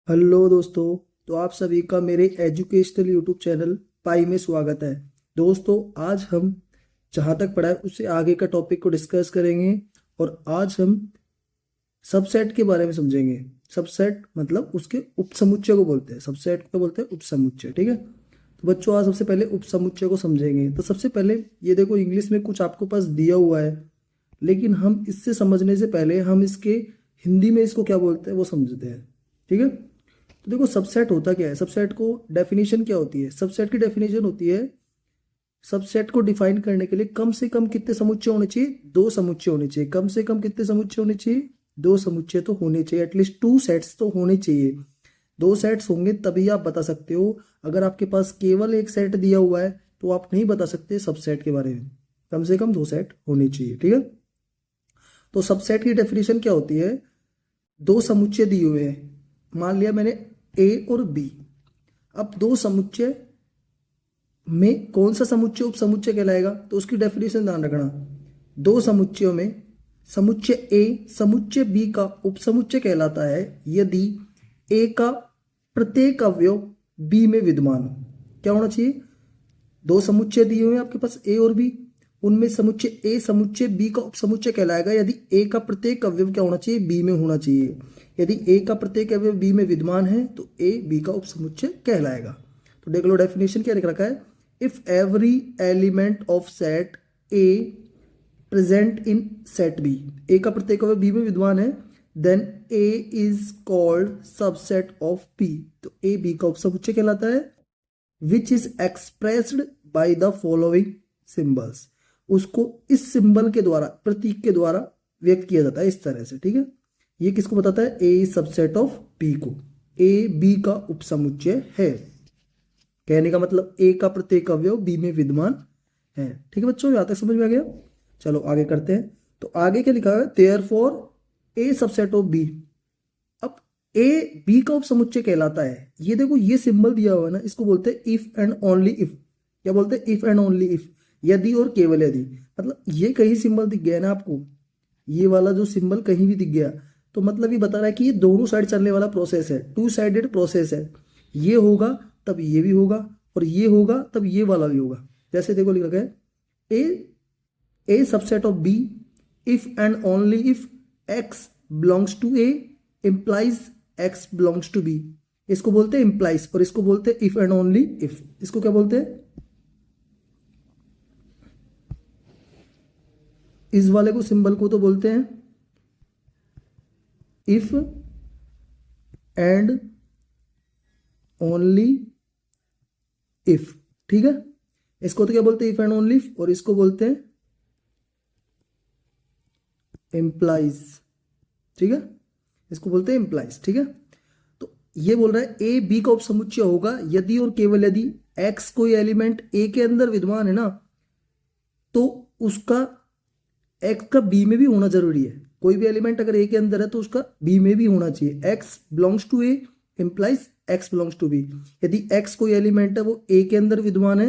Hello दोस्तों। तो आप सभी का मेरे एजुकेशनल यूट्यूब चैनल पाई में स्वागत है। दोस्तों, आज हम जहाँ तक पढ़ा है उससे आगे का टॉपिक को डिस्कस करेंगे और आज हम सबसेट के बारे में समझेंगे। सबसेट मतलब उसके उपसमुच्चय को बोलते हैं। सबसेट को बोलते हैं उपसमुच्चय। ठीक है, तो बच्चों आज सबसे पहले उपसमुच्चय को समझेंगे। तो सबसे पहले ये देखो, इंग्लिश में कुछ आपको पास दिया हुआ है, लेकिन हम इससे समझने से पहले हम इसके हिंदी में इसको क्या बोलते हैं वो समझते हैं। ठीक है, तो देखो सबसेट होता क्या है। सबसेट को डेफिनेशन क्या होती है। सबसेट की डेफिनेशन होती है, सबसेट को डिफाइन करने के लिए कम से कम कितने समुच्चय होने चाहिए, दो समुच्चय होने चाहिए। कम से कम कितने समुच्चय होने चाहिए, दो समुच्चय तो होने चाहिए। एटलीस्ट टू सेट्स तो होने चाहिए। दो सेट्स होंगे तभी आप बता सकते हो। अगर आपके पास केवल एक सेट दिया हुआ है तो आप नहीं बता सकते सबसेट के बारे में। कम से कम दो सेट होने चाहिए। ठीक है, तो सबसेट की डेफिनेशन क्या होती है। दो समुच्चय दिए हुए हैं, मान लिया मैंने ए और बी। अब दो समुच्चय में कौन सा समुच्चय उपसमुच्चय कहलाएगा, तो उसकी डेफिनेशन ध्यान रखना। दो समुच्चयों में समुच्चय ए समुच्चय बी का उपसमुच्चय कहलाता है यदि ए का प्रत्येक अवयव बी में विद्यमान हो। क्या होना चाहिए, दो समुच्चय दिए हुए हैं आपके पास ए और बी, उनमें समुच्चय ए समुच्चय बी का उपसमुच्चय कहलाएगा यदि ए का प्रत्येक अवयव क्या होना चाहिए, बी में होना चाहिए। यदि ए का प्रत्येक अवयव बी में विद्यमान है तो ए बी का उपसमुच्चय कहलाएगा। तो देख लो डेफिनेशन क्या लिख रखा है। If every element of set A present in set B, A का प्रत्येक अवयव बी में विद्यमान है, then A is called subset of B. तो ए बी का उपसमुच्चय कहलाता है, which is expressed by the following symbols. उसको इस सिंबल के द्वारा, प्रतीक के द्वारा व्यक्त किया जाता है इस तरह से। ठीक है, ये किसको बताता है, A is subset of B को। ए बी का उपसमुच्चय है, कहने का मतलब ए का प्रत्येक अवयव बी में विद्यमान है। ठीक है बच्चों, यहां तक समझ में आ गया। चलो आगे करते हैं। तो आगे क्या लिखा है, therefore A subset of B. अब ए बी का उपसमुच्चय कहलाता है। ये देखो, ये सिंबल दिया हुआ है ना, इसको बोलते हैं इफ एंड ओनली इफ। क्या बोलते हैं, इफ एंड ओनली इफ, यदि और केवल यदि। मतलब ये कहीं सिंबल दिख गया ना आपको, ये वाला जो सिंबल कहीं भी दिख गया तो मतलब ये बता रहा है कि ये दोनों साइड चलने वाला प्रोसेस है, टू साइडेड प्रोसेस है। ये होगा तब ये भी होगा और ये होगा तब ये वाला भी होगा। जैसे देखो लिखा है, A subset of B if and only if x belongs to A implies x belongs to B. इसको बोलते हैं इंप्लाइज और इसको बोलते हैं इफ एंड ओनली इफ। इसको क्या बोलते हैं, इस वाले को सिंबल को तो बोलते हैं इफ एंड ओनली इफ। ठीक है, इसको तो क्या बोलते हैं, इफ एंड ओनली इफ, और इसको बोलते हैं इंप्लाइज। ठीक है, इसको बोलते हैं इंप्लाइज। ठीक है, तो ये बोल रहा है ए बी का उपसमुच्चय होगा यदि और केवल यदि एक्स कोई एलिमेंट ए के अंदर विद्यमान है ना, तो उसका एक्स का बी में भी होना जरूरी है। कोई भी एलिमेंट अगर ए के अंदर है तो उसका बी में भी होना चाहिए। X belongs to A implies x belongs to B. यदि एक्स कोई एलिमेंट है वो ए के अंदर विद्यमान है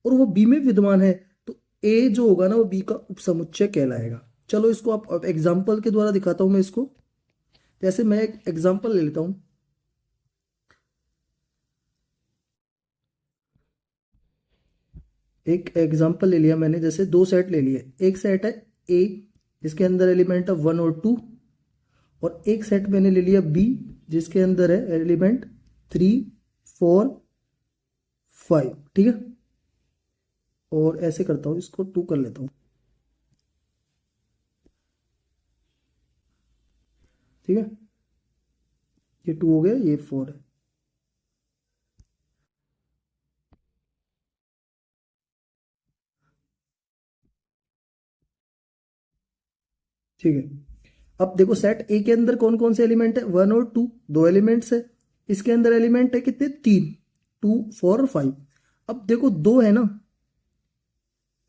और वो बी में विद्यमान है तो ए जो होगा ना वो बी का उपसमुच्चय कहलाएगा। चलो इसको आप एग्जाम्पल के द्वारा दिखाता हूं मैं इसको। जैसे मैं एक एग्जाम्पल ले लेता हूं। एक एग्जाम्पल ले लिया मैंने, जैसे दो सेट ले लिए। एक सेट है ए जिसके अंदर एलिमेंट है 1 और 2, और एक सेट मैंने ले लिया बी जिसके अंदर है एलिमेंट 3, 4, 5। ठीक है, और ऐसे करता हूं, इसको 2 कर लेता हूं। ठीक है, ये 2 हो गया, ये 4 है। ठीक है, अब देखो सेट ए के अंदर कौन कौन से एलिमेंट है, 1 और 2, दो एलिमेंट्स है। इसके अंदर एलिमेंट है कितने, 3, 2, 4 और 5। अब देखो दो है ना,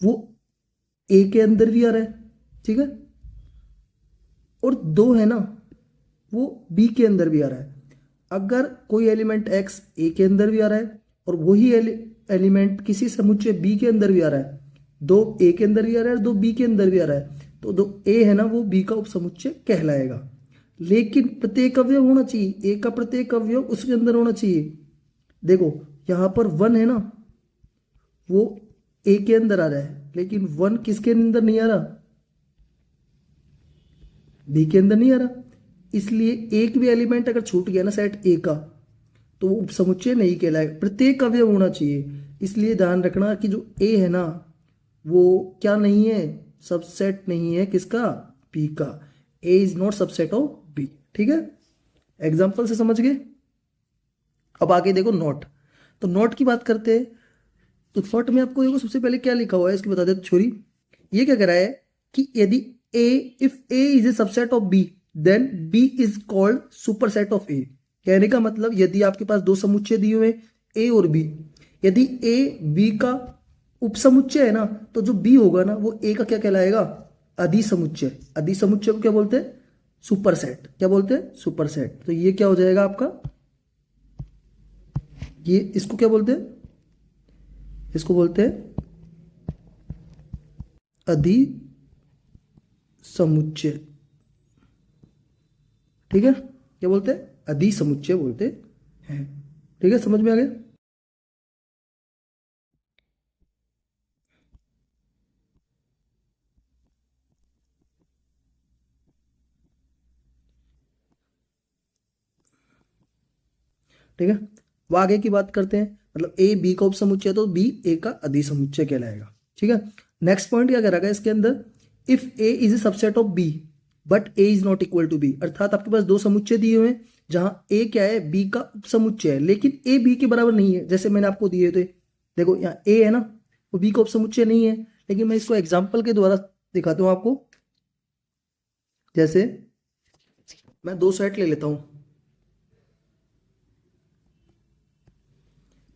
वो ए के अंदर भी आ रहा है। ठीक है, और दो है ना वो बी के अंदर भी आ रहा है। अगर कोई एलिमेंट एक्स ए के अंदर भी आ रहा है और वही एलिमेंट किसी समुच्चय बी के अंदर भी आ रहा है, दो ए के अंदर भी आ रहा है और दो बी के अंदर भी आ रहा है, तो दो ए है ना वो बी का उपसमुच्चय कहलाएगा। लेकिन प्रत्येक अवयव होना चाहिए, ए का प्रत्येक अवयव उसके अंदर होना चाहिए। देखो यहां पर 1 है ना, वो ए के अंदर आ रहा है, लेकिन 1 किसके अंदर नहीं आ रहा, बी के अंदर नहीं आ रहा। इसलिए एक भी एलिमेंट अगर छूट गया ना सेट ए का, तो वो उपसमुच्चय नहीं कहलाएगा, प्रत्येक अवयव होना चाहिए। इसलिए ध्यान रखना कि जो ए है ना, वो क्या नहीं है, सबसेट नहीं है किसका, बी का। A is not subset of B. ठीक है, एग्जाम्पल से समझ गए। अब आगे देखो नोट। तो नोट की बात करते हैं। तो नोट में आपको देखो सबसे पहले क्या लिखा हुआ है इसकी बता दे छोरी। ये क्या कह रहा है कि यदि A, if A is a subset of B then B is called superset of A. कहने का मतलब यदि आपके पास दो समुच्चय दिए हुए ए और बी, यदि ए बी का उपसमुच्चय है ना, तो जो बी होगा ना वो ए का क्या कहलाएगा, अधिसमुच्चय। अधिसमुच्चय को क्या बोलते हैं, सुपरसेट। क्या बोलते हैं, सुपरसेट। तो ये क्या हो जाएगा आपका, ये इसको क्या बोलते हैं, इसको बोलते हैं अधिसमुच्चय। ठीक है, क्या बोलते हैं, अधिसमुच्चय बोलते हैं। ठीक है, समझ में आ गया। ठीक है, वो आगे की बात करते हैं। मतलब ए बी का उपसमुच्चय तो बी ए का अधिसमुच्चय कहलाएगा। ठीक है, नेक्स्ट पॉइंट क्या करेगा इसके अंदर, if A is a subset of B but A is not equal to B. अर्थात आपके पास दो समुच्चय दिए हुए हैं जहां ए क्या है, बी का उपसमुच्चय है, लेकिन ए बी के बराबर नहीं है। जैसे मैंने आपको दिए थे, देखो यहाँ ए है ना, वो बी का उपसमुच्चय नहीं है, लेकिन मैं इसको एग्जाम्पल के द्वारा दिखाता हूं आपको। जैसे मैं दो सेट ले लेता हूं,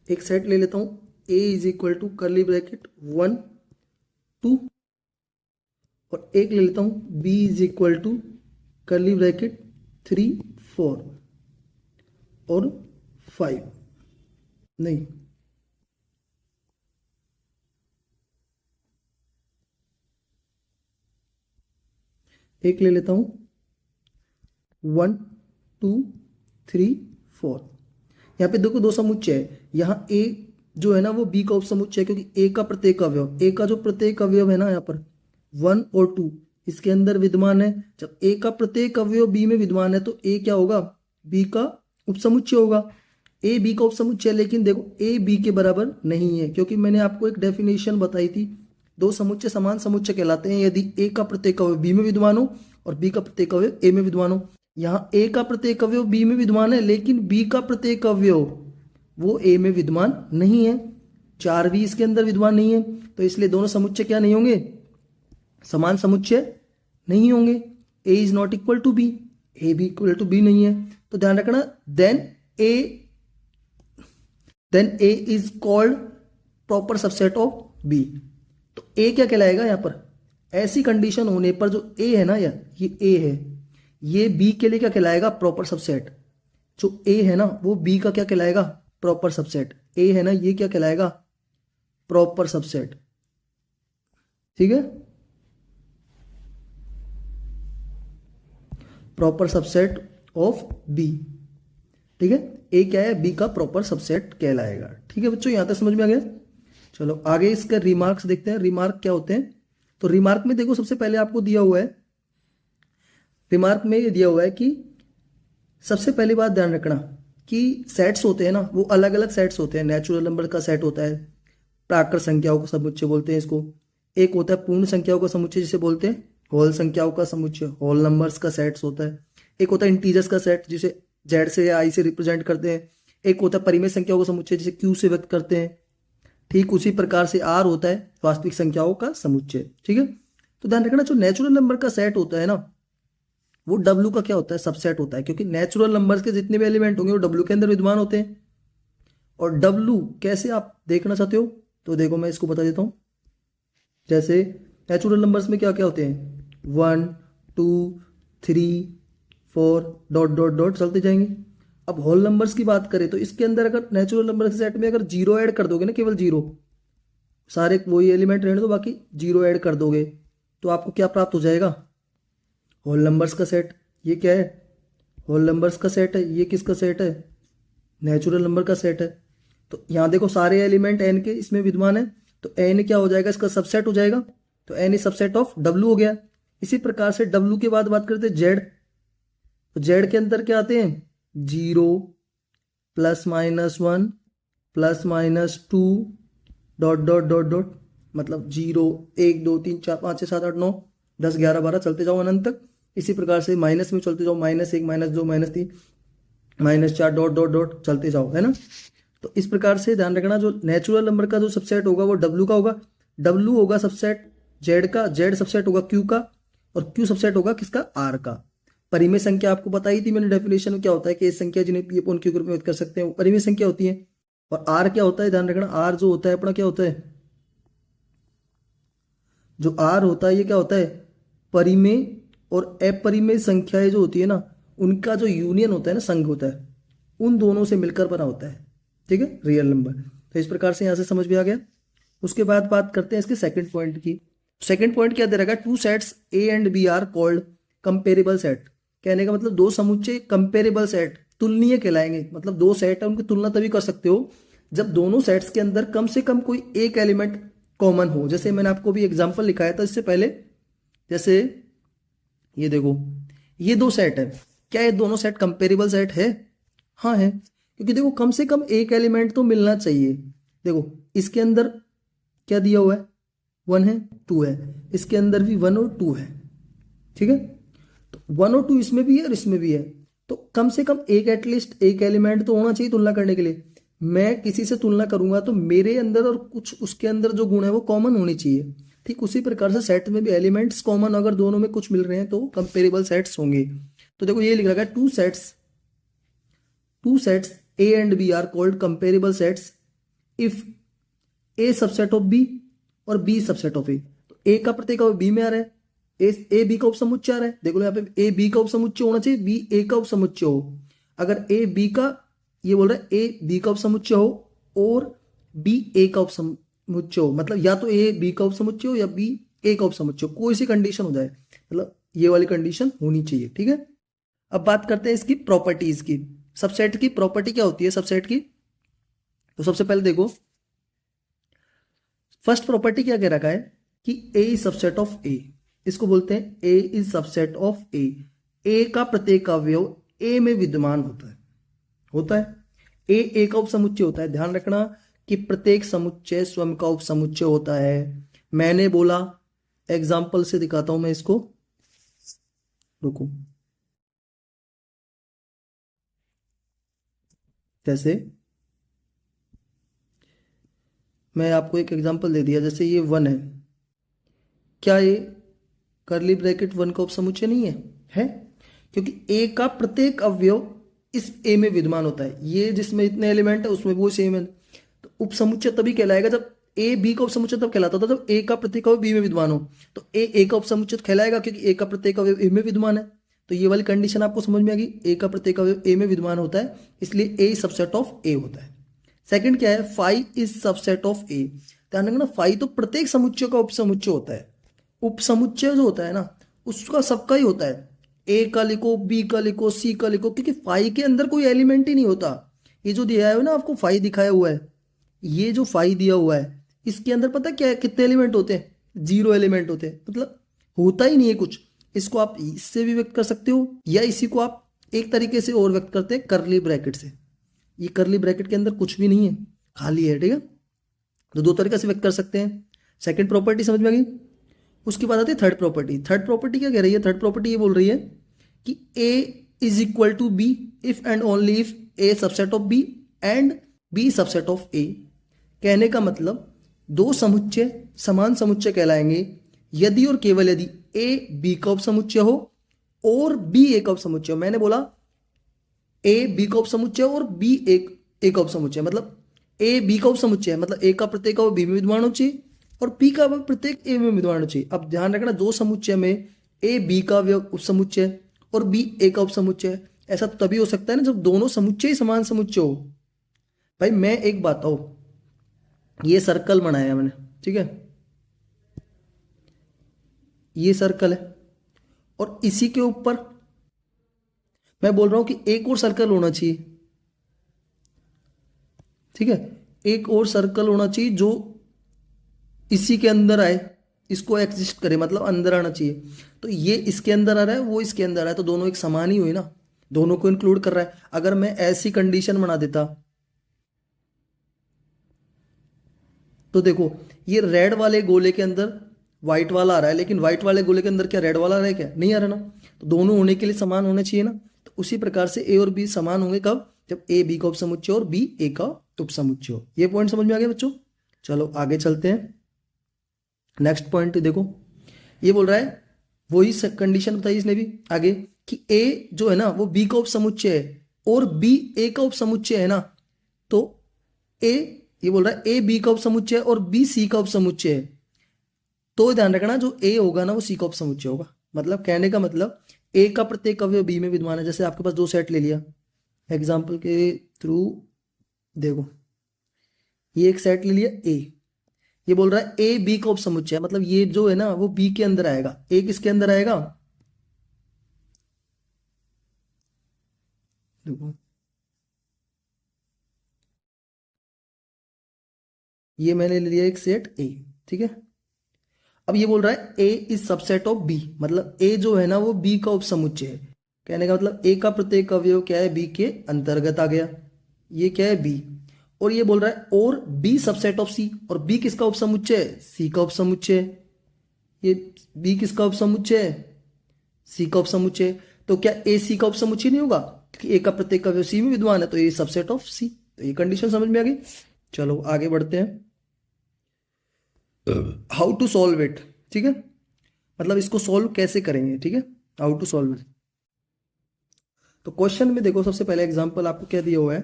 एक सेट ले लेता हूं A is equal to curly bracket 1 2, और एक ले लेता हूं B is equal to curly bracket 3 4 और 5। नहीं, एक ले लेता हूं 1 2 3 4। यहाँ पे देखो दो समुच्चय है, यहाँ ए जो है ना वो बी का उपसमुच्चय है, क्योंकि ए का प्रत्येक अवयव, ए का जो प्रत्येक अवयव है ना यहाँ पर 1 और 2 इसके अंदर विद्यमान है। जब ए का प्रत्येक अवयव बी में विद्यमान है तो ए क्या होगा, बी का उपसमुच्चय होगा। ए बी का उपसमुच्चय, लेकिन देखो ए बी के बराबर नहीं है, क्योंकि मैंने आपको एक डेफिनेशन बताई थी, दो समुच्चय समान समुच्चय कहलाते हैं यदि ए का प्रत्येक अवयव बी में विद्यमान हो और बी का प्रत्येक अवयव ए में विद्यमान हो। यहाँ ए का प्रत्येक अवयव बी में विद्यमान है, लेकिन बी का प्रत्येक अवयव वो ए में विद्यमान नहीं है, 4 भी इसके अंदर विद्यमान नहीं है। तो इसलिए दोनों समुच्चय क्या नहीं होंगे, समान समुच्चय नहीं होंगे। A is not equal to B, A भी इक्वल टू बी नहीं है। तो ध्यान रखना, then A is called proper subset of B. तो ए क्या कहलाएगा यहाँ पर, ऐसी कंडीशन होने पर जो ए है ना, ये ए है, ये बी के लिए क्या कहलाएगा, प्रॉपर सबसेट। जो ए है ना वो बी का क्या कहलाएगा, प्रॉपर सबसेट। ए है ना ये क्या कहलाएगा, प्रॉपर सबसेट। ठीक है, प्रॉपर सबसेट ऑफ बी। ठीक है, ए क्या है, बी का प्रॉपर सबसेट कहलाएगा। ठीक है बच्चों, यहां तक समझ में आ गया। चलो आगे इसका रिमार्क्स देखते हैं। रिमार्क क्या होते हैं, तो रिमार्क में देखो सबसे पहले आपको दिया हुआ है, रिमार्क में ये दिया हुआ है कि सबसे पहली बात ध्यान रखना कि सेट्स होते हैं ना वो अलग अलग सेट्स होते हैं। नेचुरल नंबर का सेट होता है, प्राकृत संख्याओं का समुच्चय बोलते हैं इसको। एक होता है पूर्ण संख्याओं का समुच्चय जिसे बोलते हैं होल संख्याओं का समुच्चय, होल नंबर्स का सेट्स होता है। एक होता है इंटीजर्स का सेट जिसे जेड से या आई से रिप्रेजेंट करते हैं। एक होता है परिमेय संख्याओं का समुच्चय जिसे क्यू से व्यक्त करते हैं। ठीक उसी प्रकार से आर होता है वास्तविक संख्याओं का समुच्चय। ठीक है, तो ध्यान रखना जो नेचुरल नंबर का सेट होता है ना वो डब्ल्यू का क्या होता है, सबसेट होता है, क्योंकि नेचुरल नंबर्स के जितने भी एलिमेंट होंगे वो डब्ल्यू के अंदर विद्यमान होते हैं। और डब्ल्यू कैसे आप देखना चाहते हो, तो देखो मैं इसको बता देता हूं। जैसे नेचुरल नंबर्स में क्या क्या होते हैं, 1 2 3 4 डॉट डॉट डॉट चलते जाएंगे। अब होल नंबर्स की बात करें तो इसके अंदर अगर नेचुरल नंबर के सेट में अगर जीरो ऐड कर दोगे ना, केवल जीरो, सारे वही एलिमेंट रहने दो बाकी जीरो ऐड कर दोगे, तो आपको क्या प्राप्त हो जाएगा, होल नंबर्स का सेट। ये क्या है, होल नंबर्स का सेट है, ये किसका सेट है, नेचुरल नंबर का सेट है। तो यहाँ देखो सारे एलिमेंट एन के इसमें विद्यमान है, तो एन क्या हो जाएगा, इसका सबसेट हो जाएगा, तो N is subset of W हो गया। इसी प्रकार से डब्लू के बाद बात करते हैं जेड, तो जेड के अंदर क्या आते हैं, 0 +-1 +-2 डॉट डॉट डॉट डॉट, मतलब 0 1 2 3 4 5 6 7 8 9 10 11 12 चलते जाओ अनंत तक। इसी प्रकार से माइनस में चलते जाओ, -1 -2 -3 -4 डॉट डॉट डॉट चलते जाओ, है ना। तो इस प्रकार से ध्यान रखना, जो नेचुरल नंबर का जो सबसेट होगा वो डब्लू का होगा, डब्लू होगा सबसेट जेड का, जेड सबसेट होगा क्यू का, और क्यू सबसेट होगा किसका, आर का। परिमेय संख्या आपको बताई थी मैंने डेफिनेशन में, क्या होता है कि संख्या जिन्हें पी अपॉन क्यू के रूप में व्यक्त कर सकते हैं वो परिमेय संख्या होती है। और आर क्या होता है, ध्यान रखना, आर जो होता है अपना क्या होता है, जो आर होता है ये क्या होता है, परिमेय और अपरिमेय संख्याएं जो होती है ना उनका जो यूनियन होता है ना, संघ होता है, उन दोनों से मिलकर बना होता है, ठीक है, रियल नंबर। तो इस प्रकार से यहां से समझ में आ गया। उसके बाद बात करते हैं इसके सेकंड पॉइंट की। सेकंड पॉइंट क्या दे रखा है, 2 sets A and B are called comparable set. कहने का मतलब दो समुच्चय कंपेरेबल सेट, तुलनीय कहलाएंगे। मतलब दो सेट है उनकी तुलना तभी कर सकते हो जब दोनों सेट्स के अंदर कम से कम कोई एक एलिमेंट कॉमन हो। जैसे मैंने आपको भी एग्जांपल लिखाया था इससे पहले, जैसे ये देखो ये दो सेट है, क्या ये दोनों सेट कंपेरेबल सेट है, हाँ है, क्योंकि देखो कम से कम एक एलिमेंट तो मिलना चाहिए। देखो इसके अंदर क्या दिया हुआ है, 1 है 2 है, इसके अंदर भी 1 और 2 है, ठीक है। तो 1 और 2 इसमें भी है और इसमें भी है, तो कम से कम एक एटलीस्ट एक एलिमेंट तो होना चाहिए तुलना करने के लिए। मैं किसी से तुलना करूंगा तो मेरे अंदर और कुछ उसके अंदर जो गुण है वो कॉमन होनी चाहिए। ठीक उसी प्रकार से सेट में भी एलिमेंट्स कॉमन, अगर दोनों में कुछ मिल रहे हैं तो कंपेरेबल सेट्स होंगे। तो देखो ये लिख रखा है, two sets A and B are called comparable sets if A subset of B और बी सबसेट ऑफ ए। तो ए का प्रत्येक बी में आ रहा है, ए बी का उपसमुच्चय आ रहा है। देखो यहाँ पे ए बी का उपसमुच्चय होना चाहिए, बी ए का उपसमुच्चय हो। अगर ए बी का, ये बोल रहा है ए बी का उपसमुच्चय हो और बी ए का उपसमुच्चय हो, मतलब या तो ए बी का उपसमुच्चय हो या बी ए का उपसमुच्चय हो, कोई सी कंडीशन हो जाए, मतलब ये वाली कंडीशन होनी चाहिए, ठीक है। अब बात करते हैं इसकी प्रॉपर्टीज की। सबसेट की प्रॉपर्टी क्या होती है सबसेट की, तो सबसे पहले देखो फर्स्ट प्रॉपर्टी क्या कह रखा है कि ए इज सबसेट ऑफ ए। इसको बोलते हैं ए इज सबसेट ऑफ ए। ए का प्रत्येक अवयव ए में विद्यमान होता है। ए का उपसमुच्चय होता है। ध्यान रखना कि प्रत्येक समुच्चय स्वयं का उपसमुच्चय होता है। मैंने बोला, एग्जाम्पल से दिखाता हूं मैं इसको, रुको। जैसे मैं आपको एक एग्जाम्पल दे दिया, जैसे ये 1 है, क्या ये करली ब्रैकेट 1 का उपसमुच्चय नहीं है? क्योंकि ए का प्रत्येक अवयव इस ए में विद्यमान होता है। ये जिसमें इतने एलिमेंट है उसमें वो सेम है, तो उपसमुच्चय तभी कहलाएगा जब ए बी का उपसमुच्चय तब कहलाता था जब ए का प्रत्येक अवयव बी में विद्यमान हो। तो ए का उपसमुच्चय कहलाएगा क्योंकि ए का प्रत्येक अवयव ए में विद्यमान है। तो ये वाली कंडीशन आपको समझ में आ गई, ए का प्रत्येक अवयव ए में विद्यमान होता है, इसलिए ए सबसेट ऑफ ए होता है। सेकंड क्या है, फाई इज सबसेट ऑफ ए। ध्यान रखना, फाई तो प्रत्येक समुच्चय का उपसमुच्चय होता है। उपसमुच्चय जो होता है ना उसका सबका ही होता है। ए का लिखो, बी का लिखो, सी का लिखो, क्योंकि फाई के अंदर कोई एलिमेंट ही नहीं होता। ये जो दिया है ना आपको फाई दिखाया हुआ है, ये जो फाई दिया हुआ है इसके अंदर पता क्या है कितने एलिमेंट होते हैं, 0 एलिमेंट होते हैं, मतलब होता ही नहीं है कुछ। इसको आप इससे भी व्यक्त कर सकते हो या इसी को आप एक तरीके से और व्यक्त करते हैं करली ब्रैकेट से। ये करली ब्रैकेट के अंदर कुछ भी नहीं है, खाली है, ठीक है। तो दो तरीके से व्यक्त कर सकते हैं। सेकंड प्रॉपर्टी समझ में आ गई। उसके बाद आती है थर्ड प्रॉपर्टी। थर्ड प्रॉपर्टी क्या कह रही है, थर्ड प्रॉपर्टी ये बोल रही है कि A is equal to B if and only if A subset of B and B subset of A. कहने का मतलब दो समुच्चय समान समुच्चय कहलाएंगे यदि और केवल यदि ए बी का उपसमुच्चय हो और बी ए का उपसमुच्चय हो। मैंने बोला ए बी का उपसमुच्चय और बी ए का उपसमुच्चय, मतलब ए बी का उपसमुच्चय है, मतलब ए का प्रत्येक बी में विद्यमान होना चाहिए और बी का प्रत्येक ए में विद्यमान होना चाहिए। अब ध्यान रखना, दो समुच्चय में ए बी का उपसमुच्चय और बी ए का उपसमुच्चय, ऐसा तो तभी हो सकता है ना जब दोनों समुच्चय ही समान समुच्चय हो। भाई मैं एक बात बताऊं, ये सर्कल बनाया मैंने, ठीक है, ये सर्कल है और इसी के ऊपर मैं बोल रहा हूं कि एक और सर्कल होना चाहिए, ठीक है, एक और सर्कल होना चाहिए जो इसी के अंदर आए, इसको एग्जिस्ट करे, मतलब अंदर आना चाहिए। तो ये इसके अंदर आ रहा है, वो इसके अंदर आ रहा है, तो दोनों एक समान ही हुए ना, दोनों को इंक्लूड कर रहा है। अगर मैं ऐसी कंडीशन बना देता तो देखो, ये रेड वाले गोले के अंदर व्हाइट वाला आ रहा है, लेकिन व्हाइट वाले गोले के अंदर क्या रेड वाला आ रहा है? क्या नहीं आ रहा ना। तो दोनों होने के लिए समान होने चाहिए ना। तो उसी प्रकार से ए और बी समान होंगे कब? जब ए बी का उपसमुच्चय और बी ए का उपसमुच्चय हो। ये पॉइंट समझ में आ गया बच्चों? चलो आगे चलते हैं। नेक्स्ट पॉइंट देखो, ये बोल रहा है, वही कंडीशन बताई इसने भी आगे, कि ए जो है ना वो बी का उपसमुच्चय है और बी ए का उपसमुच्चय है ना। तो ए, ये बोल रहा है ए बी का उपसमुच्चय है और बी सी का उपसमुच्चय है। तो ध्यान रखना, जो ए होगा ना वो सी का उपसमुच्चय होगा। मतलब कहने का मतलब ए का प्रत्येक अवयव बी में विद्यमान है। जैसे आपके पास दो सेट ले लिया, एग्जाम्पल के थ्रू देखो, ये एक सेट ले लिया ए, ये बोल रहा है ए बी का उपसमुच्चय है, मतलब ये जो है ना वो बी के अंदर आएगा। ए किसके अंदर आएगा? देखो, ये मैंने ले लिया एक सेट ए, ठीक है। अब ये बोल रहा है A is subset of B, मतलब ए जो है ना वो बी का उपसमुच्चय है। कहने का मतलब ए का प्रत्येक अवयव क्या है? बी के अंतर्गत आ गया। ये क्या है? बी। और ये बोल रहा है और बी सबसेट ऑफ सी, और बी किसका उपसमुच्चय है? सी का उपसमुच्चय है। ये बी किसका उपसमुच्चय है? सी का उपसमुच्चय। तो क्या ए सी का उपसमुच्चय नहीं होगा? क्योंकि ए का प्रत्येक अवयव सी में विद्यमान है, तो ए सबसेट ऑफ सी। तो ये कंडीशन समझ में आ गई। चलो आगे बढ़ते हैं। हाउ टू सॉल्व इट, ठीक है, मतलब इसको सॉल्व कैसे करेंगे, ठीक है, हाउ टू सॉल्व इट। तो क्वेश्चन में देखो, सबसे पहले एग्जांपल आपको क्या दिया हुआ है,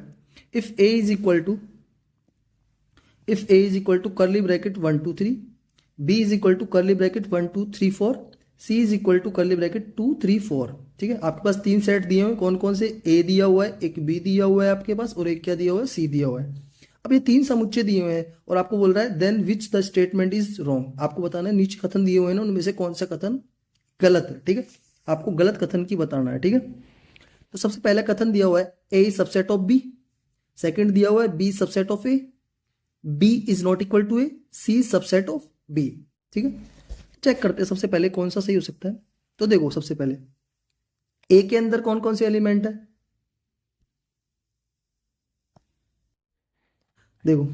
if A is equal to curly bracket 1 2 3, B is equal to curly bracket 1 2 3 4, C is equal to curly bracket 2 3 4, ठीक है। आपके पास तीन सेट दिए हुए हैं, कौन कौन से? ए दिया हुआ है, एक बी दिया हुआ है आपके पास, और एक क्या दिया हुआ है? सी दिया हुआ है। अब ये तीन समुच्चय दिए हुए हैं और आपको बोल रहा है then which the statement is wrong. आपको बताना है नीचे कथन दिए हुए हैं ना, उनमें से कौन सा कथन गलत है, ठीक है। आपको गलत कथन की बताना है, ठीक है। तो सबसे पहला कथन दिया हुआ है A is subset of B, second दिया हुआ है B subset of A, B is not equal to A, C subset of B, ठीक है। चेक करते हैं सबसे पहले कौन सा सही हो सकता है। तो देखो, सबसे पहले ए के अंदर कौन कौन से एलिमेंट है? देखो,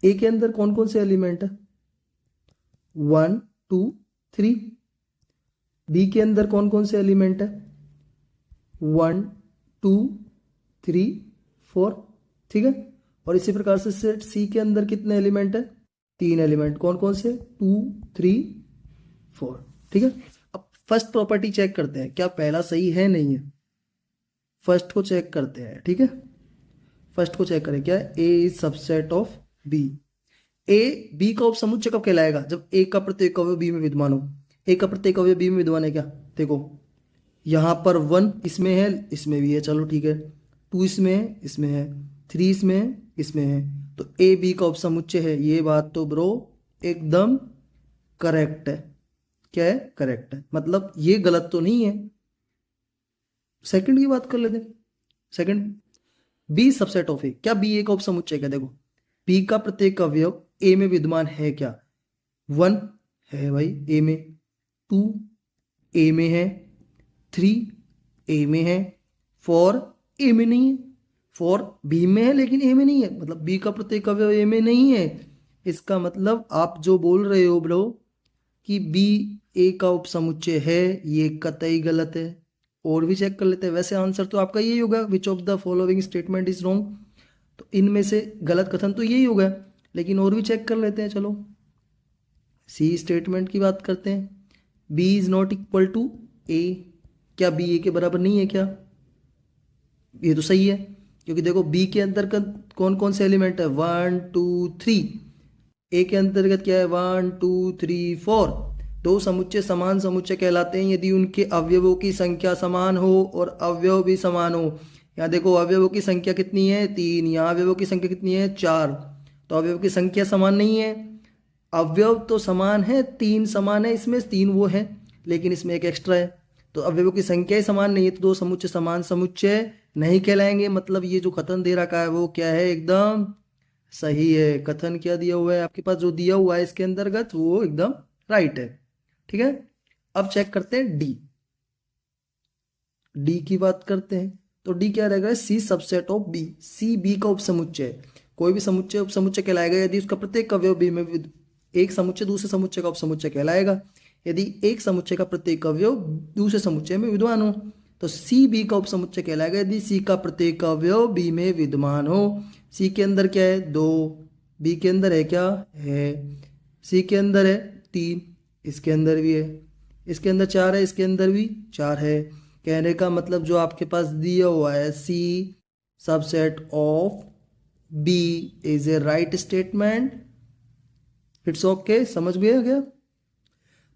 ए के अंदर कौन कौन से एलिमेंट है? 1 2 3। बी के अंदर कौन कौन से एलिमेंट है? 1 2 3 4, ठीक है। और इसी प्रकार से सेट सी के अंदर कितने एलिमेंट है? 3 एलिमेंट। कौन कौन से? 2 3 4, ठीक है। अब फर्स्ट प्रॉपर्टी चेक करते हैं, क्या पहला सही है नहीं है। फर्स्ट को चेक करते हैं, ठीक है। फर्स्ट को चेक करें, क्या है? A is subset of B. A B का उपसमुच्चय कब कहलाएगा? जब ए का प्रत्येक अवयव बी में विद्यमान हो। ए का प्रत्येक अवयव बी में विद्यमान है क्या? देखो, यहां पर 1 इसमें है, इसमें भी है, चलो ठीक है। 2 इसमें है, इसमें है। 3 इसमें है, इसमें है। तो ए बी का उपसमुच्चय है। ये बात तो ब्रो एकदम करेक्ट है। क्या है? करेक्ट है, मतलब ये गलत तो नहीं है। सेकंड की बात कर लेते हैं। सेकंड, बी सबसेट ऑफ ए, क्या बी ए का उपसमुच्चय? क्या? देखो, बी का प्रत्येक अवयव ए में विद्यमान है क्या? 1 है भाई ए में, 2 ए में है, 3 ए में है, 4 ए में नहीं है। 4 बी में है लेकिन ए में नहीं है, मतलब बी का प्रत्येक अवयव ए में नहीं है। इसका मतलब आप जो बोल रहे हो ब्रो कि बी ए का उपसमुच्चय है, ये कतई गलत है। और भी चेक कर लेते हैं। वैसे आंसर तो आपका यही होगा, which of the following statement is wrong. तो इनमें से गलत कथन तो यही होगा, लेकिन और भी चेक कर लेते हैं। चलो सी स्टेटमेंट की बात करते हैं। B is not equal to A, क्या बी ए के बराबर नहीं है क्या? ये तो सही है, क्योंकि देखो बी के अंतर्गत कौन कौन से एलिमेंट है? 1 2 3। ए के अंतर्गत क्या है? 1 2 3 4। दो समुच्चय समान समुच्चय कहलाते हैं यदि उनके अवयवों की संख्या समान हो और अवयव भी समान हो। यहाँ देखो अवयवों की संख्या कितनी है? 3। यहाँ अवयवों की संख्या कितनी है? 4। तो अवयव की संख्या समान नहीं है। अवयव तो समान है, 3 समान है, इसमें 3 वो है, लेकिन इसमें एक एक्स्ट्रा है। तो अवयवों की संख्या ही समान नहीं है तो दो समुच्चय समान समुच्चय नहीं कहलाएंगे। मतलब ये जो कथन दे रखा है वो क्या है, एकदम सही है। कथन क्या दिया हुआ है आपके पास, जो दिया हुआ है इसके अंतर्गत वो एकदम राइट है। ठीक है, अब चेक करते हैं डी। डी की बात करते हैं तो डी क्या रहेगा, C subset of B. C B का उपसमुच्चय। कोई भी समुच्चय उपसमुच्चय कहलाएगा यदि उसका प्रत्येक अवयव बी में एक समुच्चय दूसरे समुच्चय का उपसमुच्चय कहलाएगा यदि एक समुच्चय का प्रत्येक अवयव दूसरे समुच्चय में विद्यमान हो। तो सी बी का उपसमुच्चय कहलाएगा यदि सी का प्रत्येक अवयव बी में विद्यमान हो। सी के अंदर क्या है, 2, बी के अंदर है क्या है, सी के अंदर है 3, इसके अंदर भी है, इसके अंदर 4 है, इसके अंदर भी 4 है। कहने का मतलब जो आपके पास दिया हुआ है C subset of B is a right statement. It's okay, समझ में आ गया।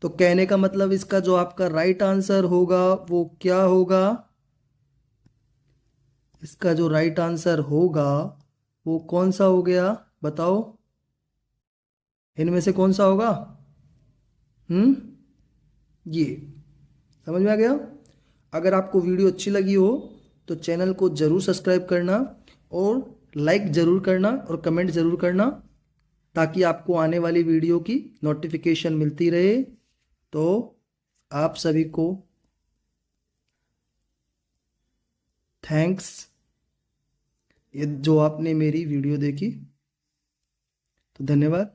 तो कहने का मतलब इसका जो आपका राइट आंसर होगा वो क्या होगा, इसका जो राइट आंसर होगा वो कौन सा हो गया बताओ, इनमें से कौन सा होगा। ये समझ में आ गया। अगर आपको वीडियो अच्छी लगी हो तो चैनल को ज़रूर सब्सक्राइब करना और लाइक ज़रूर करना और कमेंट ज़रूर करना ताकि आपको आने वाली वीडियो की नोटिफिकेशन मिलती रहे। तो आप सभी को थैंक्स, ये जो आपने मेरी वीडियो देखी, तो धन्यवाद।